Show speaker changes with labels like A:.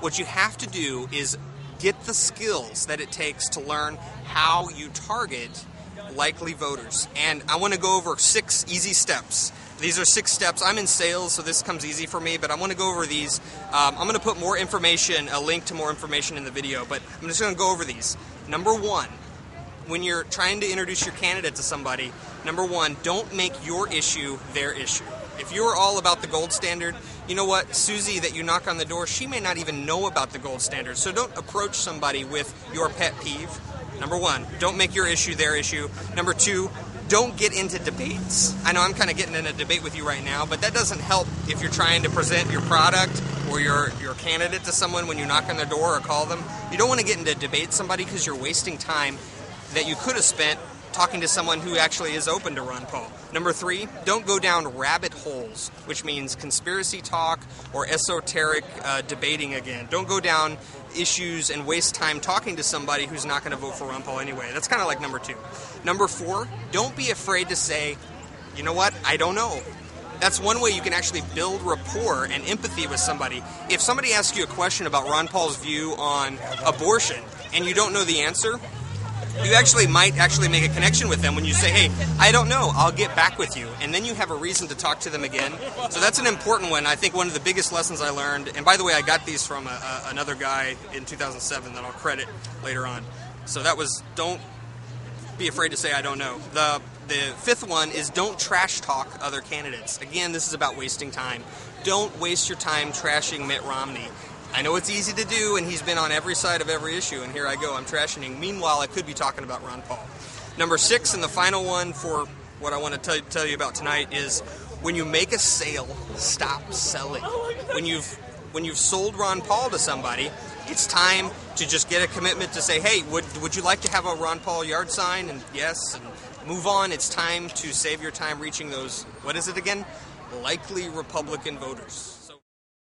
A: What you have to do is get the skills that it takes to learn how you target likely voters. And I want to go over 6 easy steps. These are 6 steps. I'm in sales, so this comes easy for me, but I want to go over these. I'm going to put more information, a link to more information in the video, but I'm just going to go over these. Number 1, when you're trying to introduce your candidate to somebody, number 1, don't make your issue their issue. If you're all about the gold standard, you know what, Susie that you knock on the door, she may not even know about the gold standard, so don't approach somebody with your pet peeve. Number 1, don't make your issue their issue. Number 2, don't get into debates. I know I'm kind of getting in a debate with you right now, but that doesn't help if you're trying to present your product or your candidate to someone when you knock on their door or call them. You don't want to get into debate somebody because you're wasting time that you could have spent talking to someone who actually is open to Ron Paul. Number 3, don't go down rabbit holes, which means conspiracy talk or esoteric debating again. Don't go down issues and waste time talking to somebody who's not going to vote for Ron Paul anyway. That's kind of like number 2. Number 4, don't be afraid to say, you know what, I don't know. That's one way you can actually build rapport and empathy with somebody. If somebody asks you a question about Ron Paul's view on abortion and you don't know the answer, you might make a connection with them when you say, hey, I don't know, I'll get back with you. And then you have a reason to talk to them again. So that's an important one. I think one of the biggest lessons I learned, and by the way, I got these from another guy in 2007 that I'll credit later on. So that was, don't be afraid to say I don't know. The 5th one is don't trash talk other candidates. Again, this is about wasting time. Don't waste your time trashing Mitt Romney. I know it's easy to do, and he's been on every side of every issue, and here I go, I'm trashing him. Meanwhile, I could be talking about Ron Paul. Number 6, and the final one for what I want to tell you about tonight, is when you make a sale, stop selling. When you've sold Ron Paul to somebody, it's time to just get a commitment to say, hey, would you like to have a Ron Paul yard sign? And yes, and move on. It's time to save your time reaching those, what is it again? Likely Republican voters.